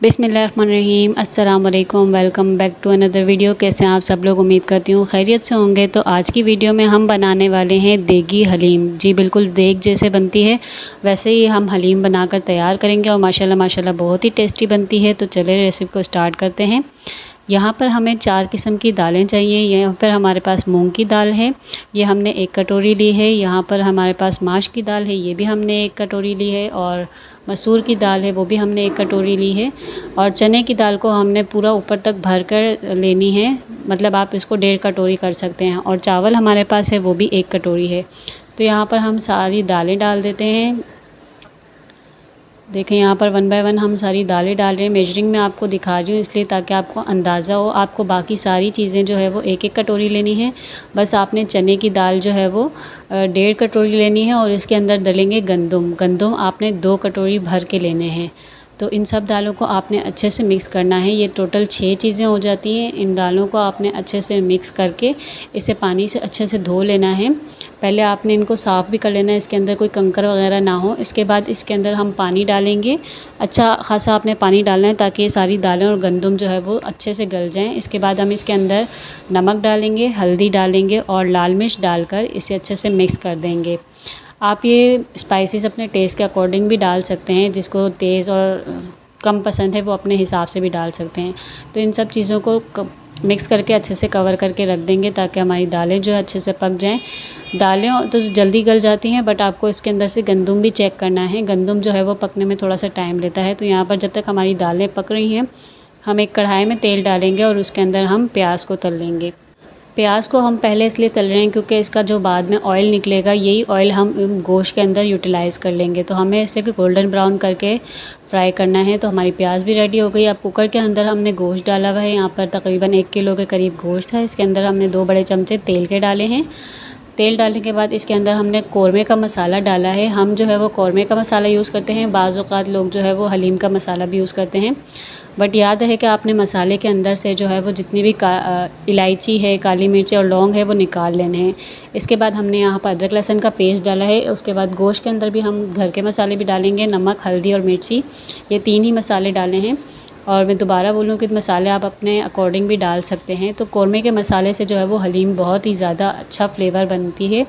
बिस्मिल्लाहिर्रहमानिर्रहीम अस्सलाम वालेकुम। Welcome back to another video. कैसे हैं आप सब लोग? उम्मीद करती हूँ खैरियत से होंगे। तो आज की वीडियो में हम बनाने वाले हैं देगी हलीम। जी बिल्कुल देग जैसे बनती है वैसे ही हम हलीम बनाकर तैयार करेंगे और माशाल्लाह माशाल्लाह बहुत ही टेस्टी बनती है। तो चले रेसिपी को स्टार्ट करते हैं। यहाँ पर हमें 4 किस्म की दालें चाहिए। यहाँ पर हमारे पास मूंग की दाल है, ये हमने 1 कटोरी ली है। यहाँ पर हमारे पास माश की दाल है, ये भी हमने 1 कटोरी ली है। और मसूर की दाल है, वो भी हमने 1 कटोरी ली है। और चने की दाल को हमने पूरा ऊपर तक भर कर लेनी है, मतलब आप इसको 1.5 कटोरी कर सकते हैं। और चावल हमारे पास है, वो भी 1 कटोरी है। तो यहाँ पर हम सारी दालें डाल देते हैं। देखें यहाँ पर 1 बाय 1 हम सारी दालें डाल रहे हैं। मेजरिंग में आपको दिखा रही हूँ इसलिए ताकि आपको अंदाज़ा हो। आपको बाकी सारी चीज़ें जो है वो 1-1 कटोरी लेनी है। बस आपने चने की दाल जो है वो 1.5 कटोरी लेनी है। और इसके अंदर डलेंगे गंदम आपने 2 कटोरी भर के लेने हैं। तो इन सब दालों को आपने अच्छे से मिक्स करना है। ये टोटल 6 चीज़ें हो जाती हैं। इन दालों को आपने अच्छे से मिक्स करके इसे पानी से अच्छे से धो लेना है। पहले आपने इनको साफ़ भी कर लेना है, इसके अंदर कोई कंकर वगैरह ना हो। इसके बाद इसके अंदर हम पानी डालेंगे, अच्छा खासा आपने पानी डालना है ताकि ये सारी दालें और गंदम जो है वो अच्छे से गल जाएं। इसके बाद हम इसके अंदर नमक डालेंगे, हल्दी डालेंगे और लाल मिर्च डालकर इसे अच्छे से मिक्स कर देंगे। आप ये स्पाइसेस अपने टेस्ट के अकॉर्डिंग भी डाल सकते हैं, जिसको तेज़ और कम पसंद है वो अपने हिसाब से भी डाल सकते हैं। तो इन सब चीज़ों को मिक्स करके अच्छे से कवर करके रख देंगे ताकि हमारी दालें जो है अच्छे से पक जाएं। दालें तो जल्दी गल जाती हैं, बट आपको इसके अंदर से गंदम भी चेक करना है। गंदम जो है वो पकने में थोड़ा सा टाइम लेता है। तो यहाँ पर जब तक हमारी दालें पक रही हैं, हम एक कढ़ाई में तेल डालेंगे और उसके अंदर हम प्याज को तल लेंगे। प्याज को हम पहले इसलिए तल रहे हैं क्योंकि इसका जो बाद में ऑयल निकलेगा, यही ऑयल हम गोश्त के अंदर यूटिलाइज़ कर लेंगे। तो हमें इसे गोल्डन ब्राउन करके फ्राई करना है। तो हमारी प्याज भी रेडी हो गई। अब कुकर के अंदर हमने गोश्त डाला हुआ है। यहाँ पर तकरीबन 1 किलो के करीब गोश्त है। इसके अंदर हमने 2 बड़े चमचे तेल के डाले हैं। तेल डालने के बाद इसके अंदर हमने कौरमे का मसाला डाला है। हम जो है वो कौरमे का मसाला यूज़ करते हैं, बाज़ औक़ात लोग जो है वो हलीम का मसाला भी यूज़ करते हैं। बट याद है कि आपने मसाले के अंदर से जो है वो जितनी भी इलायची है, काली मिर्च और लौंग है वो निकाल लेने हैं। इसके बाद हमने यहाँ पर अदरक लहसुन का पेस्ट डाला है। उसके बाद गोश्त के अंदर भी हम घर के मसाले भी डालेंगे, नमक, हल्दी और मिर्ची, ये 3 ही मसाले डाले हैं। और मैं दोबारा बोलूँ कि मसाले आप अपने अकॉर्डिंग भी डाल सकते हैं। तो कौरमे के मसाले से जो है वो हलीम बहुत ही ज़्यादा अच्छा फ्लेवर बनती है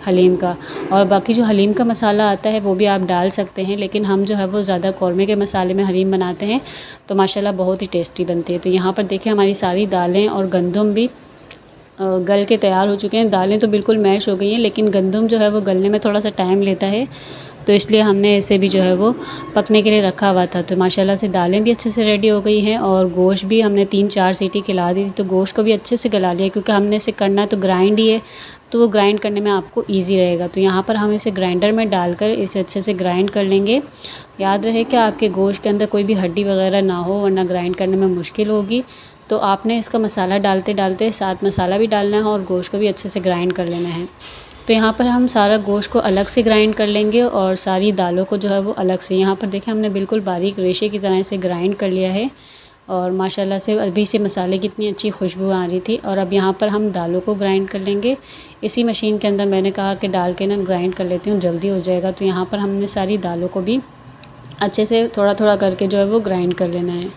हलीम का। और बाकी जो हलीम का मसाला आता है वो भी आप डाल सकते हैं, लेकिन हम जो है वो ज़्यादा कौरमे के मसाले में हलीम बनाते हैं तो माशाल्लाह बहुत ही टेस्टी बनती है। तो यहाँ पर देखिए हमारी सारी दालें और गंदम भी गल के तैयार हो चुके हैं। दालें तो बिल्कुल मैश हो गई हैं, लेकिन गंदम जो है वो गलने में थोड़ा सा टाइम लेता है, तो इसलिए हमने इसे भी जो है वो पकने के लिए रखा हुआ था। तो माशाल्लाह से दालें भी अच्छे से रेडी हो गई हैं और गोश्त भी हमने 3-4 सीटी खिला दी थी। तो गोश्त को भी अच्छे से गला लिया, क्योंकि हमने इसे करना तो ग्राइंड ही है, तो वो ग्राइंड करने में आपको ईजी रहेगा। तो यहाँ पर हम इसे ग्राइंडर में डालकर इसे अच्छे से ग्राइंड कर लेंगे। याद रहे कि आपके गोश्त के अंदर कोई भी हड्डी वगैरह ना हो, वरना ग्राइंड करने में मुश्किल होगी। तो आपने इसका मसाला डालते डालते साथ मसाला भी डालना है और गोश्त को भी अच्छे से ग्राइंड कर लेना है। तो यहाँ पर हम सारा गोश्त को अलग से ग्राइंड कर लेंगे और सारी दालों को जो है वो अलग से। यहाँ पर देखें हमने बिल्कुल बारीक रेशे की तरह से ग्राइंड कर लिया है। और माशाल्लाह से अभी से मसाले की इतनी अच्छी खुशबू आ रही थी। और अब यहाँ पर हम दालों को ग्राइंड कर लेंगे। इसी मशीन के अंदर मैंने कहा कि डाल के ना ग्राइंड कर लेती हूँ, जल्दी हो जाएगा। तो यहाँ पर हमने सारी दालों को भी अच्छे से थोड़ा थोड़ा करके जो है वो ग्राइंड कर लेना है।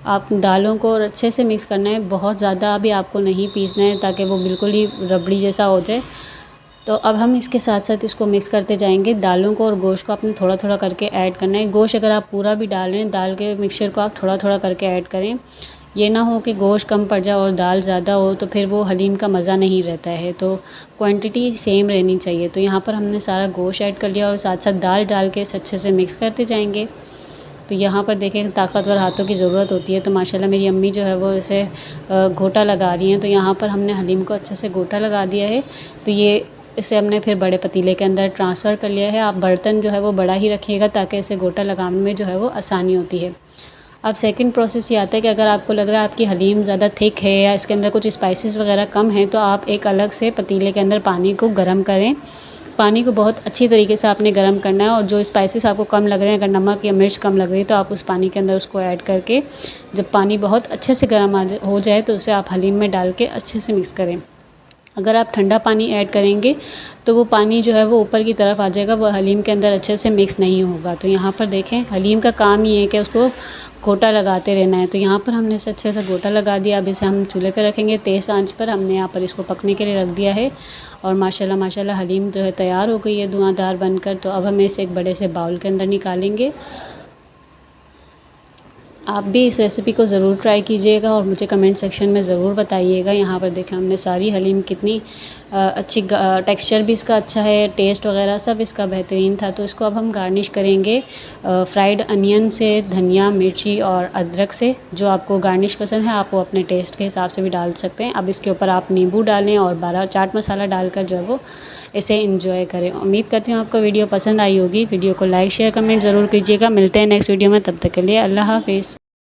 आप दालों को अच्छे से मिक्स करना है, बहुत ज़्यादा अभी आपको नहीं पीसना है ताकि वो बिल्कुल ही रबड़ी जैसा हो जाए। तो अब हम इसके साथ साथ इसको मिक्स करते जाएंगे। दालों को और गोश्त को आपने थोड़ा थोड़ा करके ऐड करना है। गोश्त अगर आप पूरा भी डाल रहे हैं, दाल के मिक्सचर को आप थोड़ा थोड़ा करके ऐड करें। ये ना हो कि गोश्त कम पड़ जाए और दाल ज़्यादा हो, तो फिर वो हलीम का मज़ा नहीं रहता है। तो क्वांटिटी सेम रहनी चाहिए। तो यहाँ पर हमने सारा गोश्त ऐड कर लिया और साथ साथ दाल डाल के इसे अच्छे से मिक्स करते जाएंगे। तो यहाँ पर देखें ताकतवर हाथों की ज़रूरत होती है। तो माशाल्लाह मेरी अम्मी जो है वो इसे गोटा लगा रही हैं। तो यहाँ पर हमने हलीम को अच्छे से गोटा लगा दिया है। तो ये इसे हमने फिर बड़े पतीले के अंदर ट्रांसफ़र कर लिया है। आप बर्तन जो है वो बड़ा ही रखिएगा ताकि इसे गोटा लगाने में जो है वो आसानी होती है। अब सेकंड प्रोसेस ये आता है कि अगर आपको लग रहा है आपकी हलीम ज़्यादा थिक है या इसके अंदर कुछ स्पाइसेस वगैरह कम है, तो आप एक अलग से पतीले के अंदर पानी को गर्म करें। पानी को बहुत अच्छी तरीके से आपने गर्म करना है। और जो स्पाइसेस आपको कम लग रहे हैं, अगर नमक या मिर्च कम लग रही है, तो आप उस पानी के अंदर उसको ऐड करके जब पानी बहुत अच्छे से गर्म हो जाए तो उसे आप हलीम में डाल के अच्छे से मिक्स करें। अगर आप ठंडा पानी ऐड करेंगे तो वो पानी जो है वो ऊपर की तरफ आ जाएगा, वो हलीम के अंदर अच्छे से मिक्स नहीं होगा। तो यहाँ पर देखें, हलीम का काम ही है कि उसको गोटा लगाते रहना है। तो यहाँ पर हमने इसे अच्छे से गोटा लगा दिया। अब इसे हम चूल्हे पे रखेंगे तेज़ आंच पर। हमने यहाँ पर इसको पकने के लिए रख दिया है और माशाल्लाह माशाल्लाह हलीम जो है तैयार हो गई है धुआंधार बनकर। तो अब हम इसे एक बड़े से बाउल के अंदर निकालेंगे। आप भी इस रेसिपी को ज़रूर ट्राई कीजिएगा और मुझे कमेंट सेक्शन में ज़रूर बताइएगा। यहाँ पर देखें हमने सारी हलीम कितनी अच्छी, टेक्सचर भी इसका अच्छा है, टेस्ट वगैरह सब इसका बेहतरीन था। तो इसको अब हम गार्निश करेंगे फ्राइड अनियन से, धनिया, मिर्ची और अदरक से। जो आपको गार्निश पसंद है आप वो अपने टेस्ट के हिसाब से भी डाल सकते हैं। अब इसके ऊपर आप नींबू डालें और 12 चाट मसाला डालकर जो है वो इसे एंजॉय करें। उम्मीद करती हूँ आपको वीडियो पसंद आई होगी। वीडियो को लाइक शेयर कमेंट ज़रूर कीजिएगा। मिलते हैं नेक्स्ट वीडियो में, तब तक के लिए अल्लाह हाफिज़।